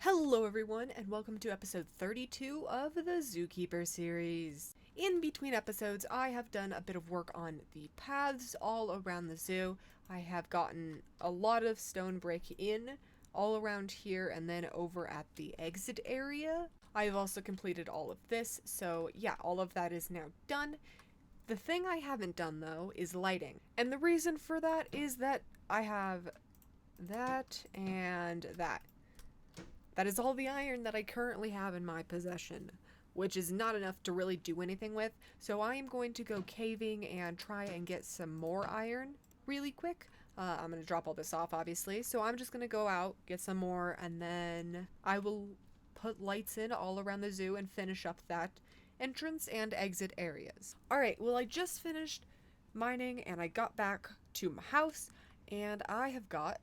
Hello everyone, and welcome to episode 32 of the ZooKeeper series. In between episodes, I have done a bit of work on the paths all around the zoo. I have gotten a lot of stone brick in all around here and then over at the exit area. I have also completed all of this, so yeah, all of that is now done. The thing I haven't done though is lighting, and the reason for that is that I have that and that. That is all the iron that I currently have in my possession, which is not enough to really do anything with, so I am going to go caving and try and get some more iron really quick. I'm going to drop all this off, obviously, so I'm just going to go out, get some more, and then I will put lights in all around the zoo and finish up that entrance and exit areas. Alright, well I just finished mining and I got back to my house, and I have got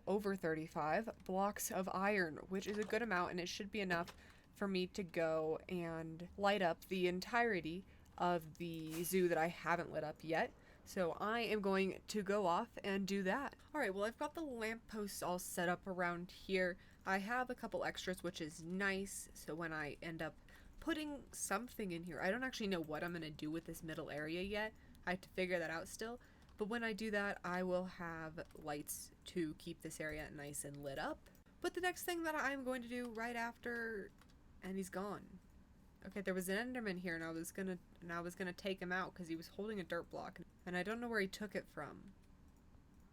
over 35 blocks of iron, which is a good amount, and it should be enough for me to go and light up the entirety of the zoo that I haven't lit up yet. So I am going to go off and do that. Alright, well I've got the lampposts all set up around here. I have a couple extras, which is nice, so when I end up putting something in here, I don't actually know what I'm going to do with this middle area yet. I have to figure that out still. But when I do that, I will have lights to keep this area nice and lit up. But the next thing that I'm going to do right after, and he's gone. Okay, there was an Enderman here, and I was gonna take him out because he was holding a dirt block, and I don't know where he took it from.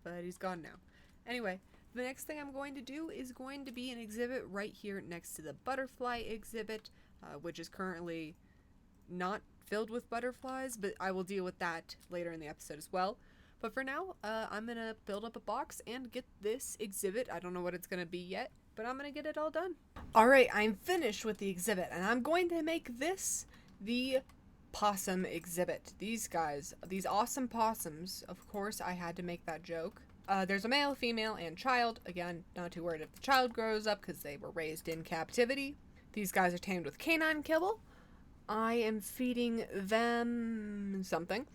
But he's gone now. Anyway, the next thing I'm going to do is going to be an exhibit right here next to the butterfly exhibit, which is currently not filled with butterflies, but I will deal with that later in the episode as well. But for now, I'm going to build up a box and get this exhibit. I don't know what it's going to be yet, but I'm going to get it all done. Alright, I'm finished with the exhibit, and I'm going to make this the possum exhibit. These guys, these awesome possums, of course I had to make that joke. There's a male, female, and child. Again, not too worried if the child grows up because they were raised in captivity. These guys are tamed with canine kibble. I am feeding them something.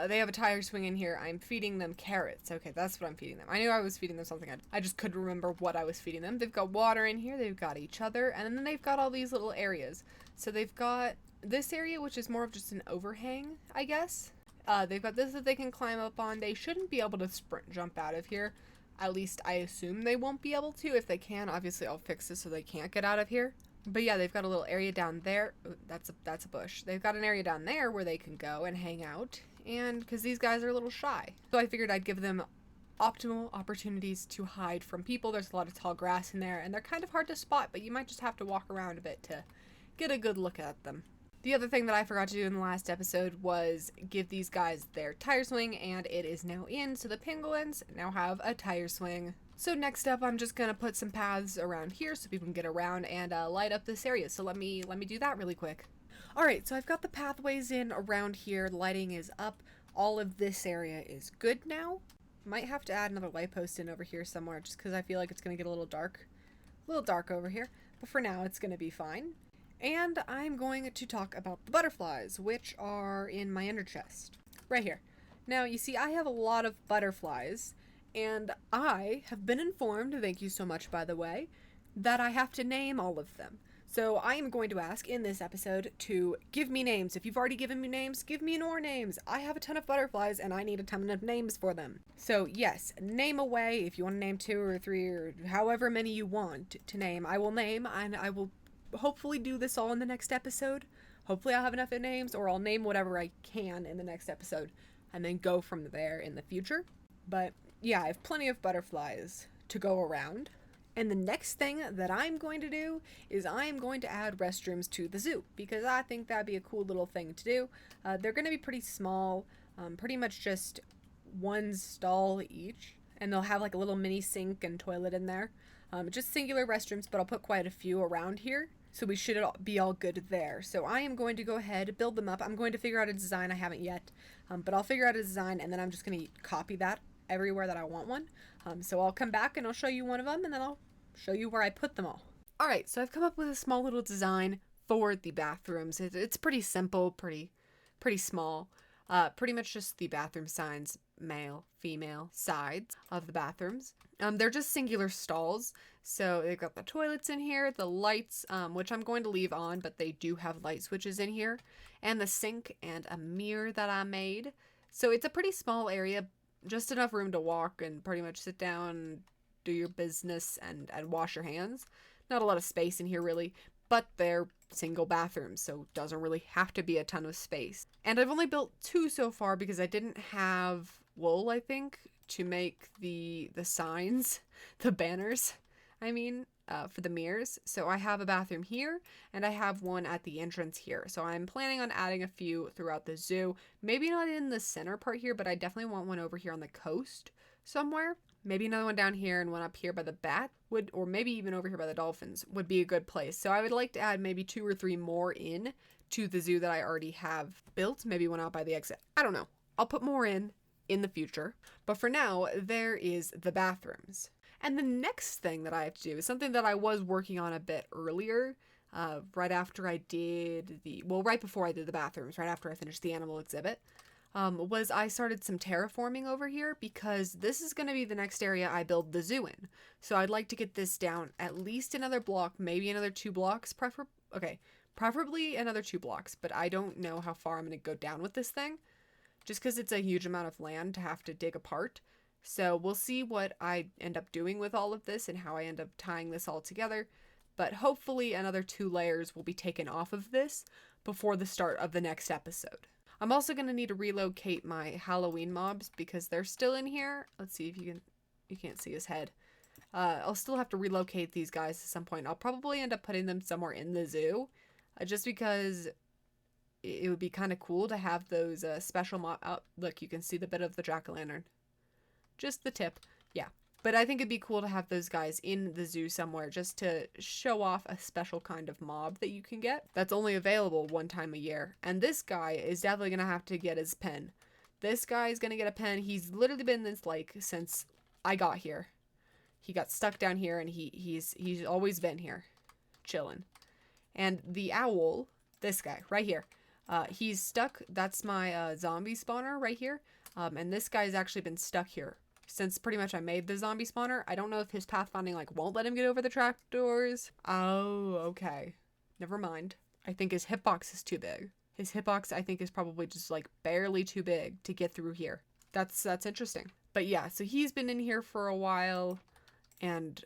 They have a tire swing in here. I'm feeding them carrots. Okay, that's what I'm feeding them. I knew I was feeding them something. I just couldn't remember what I was feeding them. They've got water in here. They've got each other. And then they've got all these little areas. So they've got this area, which is more of just an overhang, I guess. They've got this that they can climb up on. They shouldn't be able to sprint jump out of here. At least I assume they won't be able to. If they can, obviously I'll fix this so they can't get out of here. But yeah, they've got a little area down there. Ooh, that's a bush. They've got an area down there where they can go and hang out, and because these guys are a little shy. So I figured I'd give them optimal opportunities to hide from people. There's a lot of tall grass in there, and they're kind of hard to spot, but you might just have to walk around a bit to get a good look at them. The other thing that I forgot to do in the last episode was give these guys their tire swing, and it is now in, so the penguins now have a tire swing. So next up, I'm just gonna put some paths around here so people can get around and light up this area. So let me do that really quick. Alright, so I've got the pathways in around here. Lighting is up. All of this area is good now. Might have to add another light post in over here somewhere just because I feel like it's gonna get a little dark. A little dark over here. But for now, it's gonna be fine. And I'm going to talk about the butterflies, which are in my ender chest. Right here. Now, you see, I have a lot of butterflies. And I have been informed, thank you so much by the way, that I have to name all of them. So I am going to ask in this episode to give me names. If you've already given me names, give me more names. I have a ton of butterflies and I need a ton of names for them. So yes, name away. If you want to name 2 or 3 or however many you want to name, I will name, and I will hopefully do this all in the next episode. Hopefully I'll have enough names, or I'll name whatever I can in the next episode and then go from there in the future. But yeah, I have plenty of butterflies to go around. And the next thing that I'm going to do is I'm going to add restrooms to the zoo, because I think that'd be a cool little thing to do. They're going to be pretty small, pretty much just one stall each, and they'll have like a little mini sink and toilet in there. Just singular restrooms, but I'll put quite a few around here, so we should be all good there. So I am going to go ahead, build them up. I'm going to figure out a design. I haven't yet, but I'll figure out a design, and then I'm just going to copy that everywhere that I want one. So I'll come back and I'll show you one of them, and then I'll show you where I put them all. Alright, so I've come up with a small little design for the bathrooms. It's pretty simple, pretty small. Pretty much just the bathroom signs, male, female, sides of the bathrooms. They're just singular stalls. So they've got the toilets in here, the lights, which I'm going to leave on, but they do have light switches in here, and the sink and a mirror that I made. So it's a pretty small area, just enough room to walk and pretty much sit down, do your business, and wash your hands. Not a lot of space in here really, but they're single bathrooms, so it doesn't really have to be a ton of space. And I've only built 2 so far because I didn't have wool, I think, to make the signs, the banners, for the mirrors. So I have a bathroom here, and I have one at the entrance here. So I'm planning on adding a few throughout the zoo. Maybe not in the center part here, but I definitely want one over here on the coast somewhere. Maybe another one down here and one up here by the bat would, or maybe even over here by the dolphins would be a good place. So I would like to add maybe 2 or 3 more in to the zoo that I already have built. Maybe one out by the exit. I don't know. I'll put more in the future. But for now, there is the bathrooms. And the next thing that I have to do is something that I was working on a bit earlier, right before I did the bathrooms, right after I finished the animal exhibit, was I started some terraforming over here because this is going to be the next area I build the zoo in. So I'd like to get this down at least another block, maybe another 2 blocks, preferably another 2 blocks, but I don't know how far I'm going to go down with this thing, just because it's a huge amount of land to have to dig apart. So we'll see what I end up doing with all of this and how I end up tying this all together. But hopefully another 2 layers will be taken off of this before the start of the next episode. I'm also going to need to relocate my Halloween mobs because they're still in here. Let's see if you can't see his head. I'll still have to relocate these guys at some point. I'll probably end up putting them somewhere in the zoo, just because it would be kind of cool to have those special mob. Oh, look, you can see the bit of the jack-o'-lantern. Just the tip. Yeah. But I think it'd be cool to have those guys in the zoo somewhere just to show off a special kind of mob that you can get that's only available 1 time a year. And this guy is definitely going to have to get his pen. This guy is going to get a pen. He's literally been this since I got here. He got stuck down here and he's always been here chilling. And the owl, this guy right here, he's stuck. That's my zombie spawner right here. And this guy's actually been stuck here since pretty much I made the zombie spawner. I don't know if his pathfinding won't let him get over the trapdoors. Oh, okay. Never mind. I think his hitbox is too big. His hitbox, I think, is probably just barely too big to get through here. That's interesting. But yeah, so he's been in here for a while, and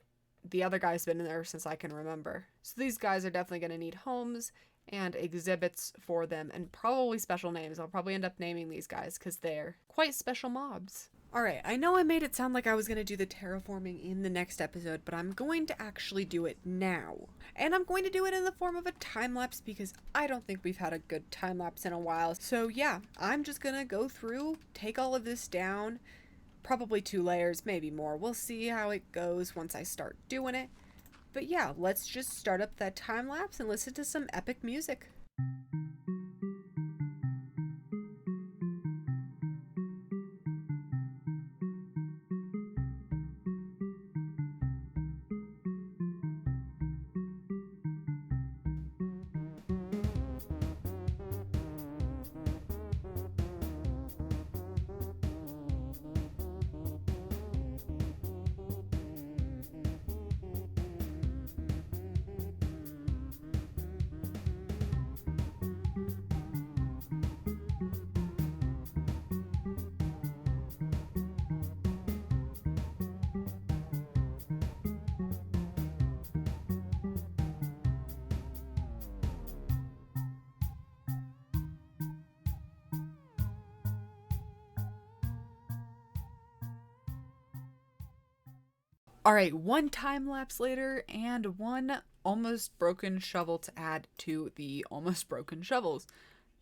the other guy's been in there since I can remember. So these guys are definitely going to need homes and exhibits for them, and probably special names. I'll probably end up naming these guys because they're quite special mobs. Alright, I know I made it sound like I was going to do the terraforming in the next episode, but I'm going to actually do it now. And I'm going to do it in the form of a time-lapse because I don't think we've had a good time-lapse in a while. So yeah, I'm just going to go through, take all of this down, probably 2 layers, maybe more. We'll see how it goes once I start doing it. But yeah, let's just start up that time-lapse and listen to some epic music. Alright, 1 time lapse later and 1 almost broken shovel to add to the almost broken shovels.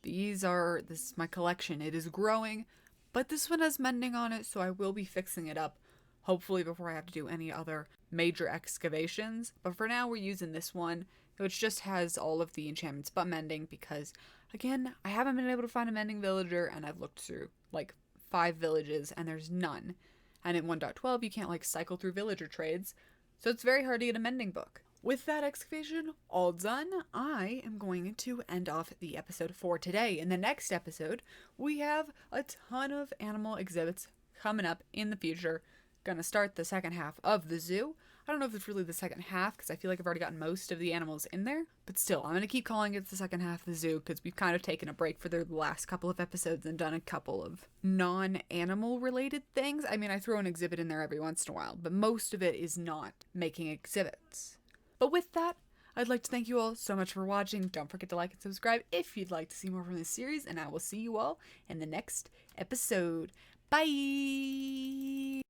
This is my collection. It is growing, but this one has mending on it, so I will be fixing it up, hopefully before I have to do any other major excavations. But for now, we're using this one, which just has all of the enchantments but mending, because, again, I haven't been able to find a mending villager, and I've looked through, 5 villages, and there's none. And in 1.12, you can't, cycle through villager trades, so it's very hard to get a mending book. with that excavation all done, I am going to end off the episode for today. In the next episode, we have a ton of animal exhibits coming up in the future. Gonna start the second half of the zoo. I don't know if it's really the second half because I feel like I've already gotten most of the animals in there, but still, I'm gonna keep calling it the second half of the zoo because we've kind of taken a break for the last couple of episodes and done a couple of non-animal related things. I mean, I throw an exhibit in there every once in a while, but most of it is not making exhibits. But with that, I'd like to thank you all so much for watching. Don't forget to like and subscribe if you'd like to see more from this series, and I will see you all in the next episode. Bye!